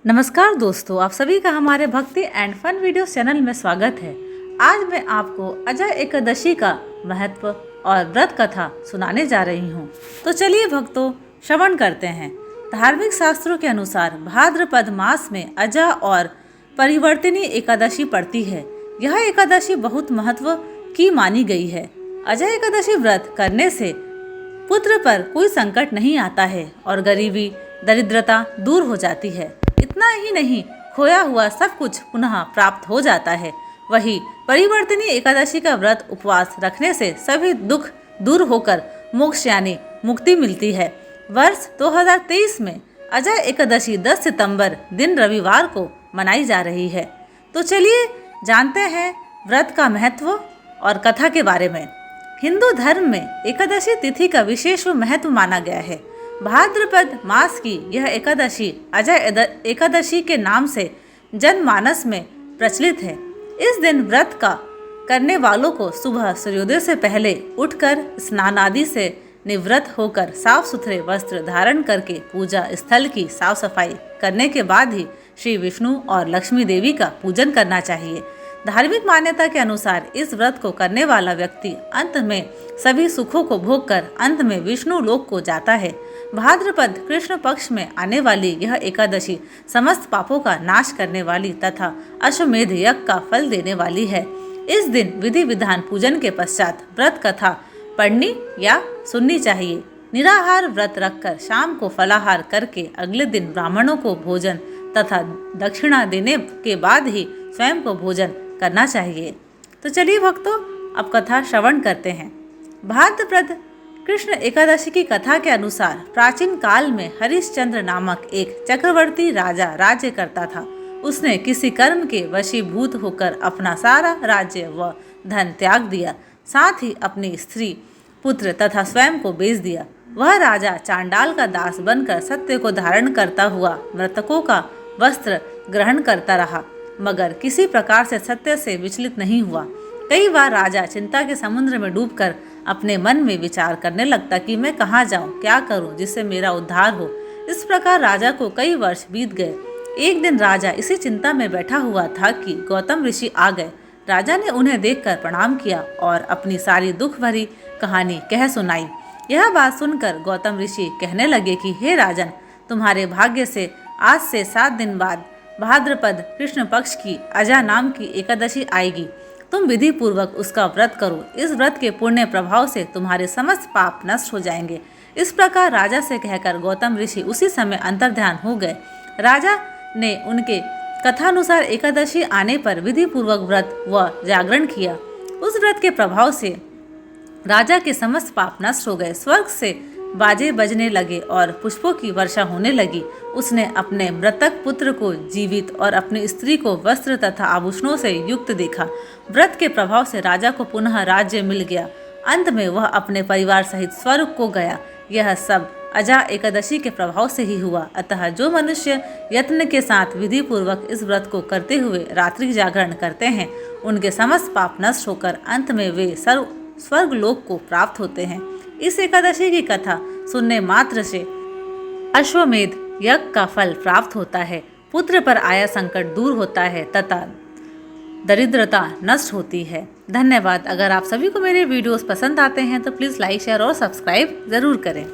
नमस्कार दोस्तों, आप सभी का हमारे भक्ति एंड फन वीडियो चैनल में स्वागत है। आज मैं आपको अजय एकादशी का महत्व और व्रत कथा सुनाने जा रही हूँ। तो चलिए भक्तों, श्रवण करते हैं। धार्मिक शास्त्रों के अनुसार भाद्रपद मास में अजय और परिवर्तिनी एकादशी पड़ती है। यह एकादशी बहुत महत्व की मानी गई है। अजय एकादशी व्रत करने से पुत्र पर कोई संकट नहीं आता है और गरीबी दरिद्रता दूर हो जाती है। इतना ही नहीं, खोया हुआ सब कुछ पुनः प्राप्त हो जाता है। वही परिवर्तिनी एकादशी का व्रत उपवास रखने से सभी दुख दूर होकर मोक्ष यानी मुक्ति मिलती है। वर्ष 2023 में अजय एकादशी 10 सितंबर दिन रविवार को मनाई जा रही है। तो चलिए जानते हैं व्रत का महत्व और कथा के बारे में। हिंदू धर्म में एकादशी तिथि का विशेष महत्व माना गया है। भाद्रपद मास की यह एकादशी अजय एकादशी के नाम से जनमानस में प्रचलित है। इस दिन व्रत का करने वालों को सुबह सूर्योदय से पहले उठकर स्नान आदि से निवृत्त होकर साफ सुथरे वस्त्र धारण करके पूजा स्थल की साफ सफाई करने के बाद ही श्री विष्णु और लक्ष्मी देवी का पूजन करना चाहिए। धार्मिक मान्यता के अनुसार इस व्रत को करने वाला व्यक्ति अंत में सभी सुखों को भोगकर अंत में विष्णु लोक को जाता है। भाद्रपद कृष्ण पक्ष में आने वाली यह एकादशी समस्त पापों का नाश करने वाली तथा अश्वमेध यज्ञ का फल देने वाली है। इस दिन विधि विधान पूजन के पश्चात व्रत कथा पढ़नी या सुननी चाहिए। निराहार व्रत रखकर शाम को फलाहार करके अगले दिन ब्राह्मणों को भोजन तथा दक्षिणा देने के बाद ही स्वयं को भोजन करना चाहिए। तो चलिए भक्तों, अब कथा श्रवण करते हैं। भाद्रपद कृष्ण एकादशी की कथा के अनुसार प्राचीन काल में हरिश्चंद्र नामक एक चक्रवर्ती राजा राज्य करता था। उसने किसी कर्म के वशीभूत होकर अपना सारा राज्य व धन त्याग दिया, साथ ही अपनी स्त्री पुत्र तथा स्वयं को बेच दिया। वह राजा चांडाल का दास बनकर सत्य को धारण करता हुआ मृतकों का वस्त्र ग्रहण करता रहा, मगर किसी प्रकार से सत्य से विचलित नहीं हुआ। कई बार राजा चिंता के समुद्र में डूबकर अपने मन में विचार करने लगता कि मैं कहाँ जाऊँ, क्या करूँ जिससे मेरा उद्धार हो। इस प्रकार राजा को कई वर्ष बीत गए। एक दिन राजा इसी चिंता में बैठा हुआ था कि गौतम ऋषि आ गए। राजा ने उन्हें देखकर प्रणाम किया और अपनी सारी दुख भरी कहानी कह सुनाई। यह बात सुनकर गौतम ऋषि कहने लगे कि हे राजन, तुम्हारे भाग्य से आज से 7 दिन बाद भाद्रपद कृष्ण पक्ष की अजा नाम की एकादशी आएगी। तुम विधि पूर्वक उसका व्रत करो। इस व्रत के पुण्य प्रभाव से तुम्हारे समस्त पाप नष्ट हो जाएंगे। इस प्रकार राजा से कहकर गौतम ऋषि उसी समय अंतर्ध्यान हो गए। राजा ने उनके कथानुसार एकादशी आने पर विधि पूर्वक व्रत व जागरण किया। उस व्रत के प्रभाव से राजा के समस्त पाप नष्ट हो गए। स्वर्ग से बाजे बजने लगे और पुष्पों की वर्षा होने लगी। उसने अपने मृतक पुत्र को जीवित और अपनी स्त्री को वस्त्र तथा आभूषणों से युक्त देखा। व्रत के प्रभाव से राजा को पुनः राज्य मिल गया। अंत में वह अपने परिवार सहित स्वर्ग को गया। यह सब अजा एकादशी के प्रभाव से ही हुआ। अतः जो मनुष्य यत्न के साथ विधि पूर्वक इस व्रत को करते हुए रात्रि जागरण करते हैं, उनके समस्त पाप नष्ट होकर अंत में वे स्वर्ग लोक को प्राप्त होते हैं। इस एकादशी की कथा सुनने मात्र से अश्वमेध यज्ञ का फल प्राप्त होता है, पुत्र पर आया संकट दूर होता है तथा दरिद्रता नष्ट होती है। धन्यवाद। अगर आप सभी को मेरे वीडियोस पसंद आते हैं तो प्लीज़ लाइक, शेयर और सब्सक्राइब ज़रूर करें।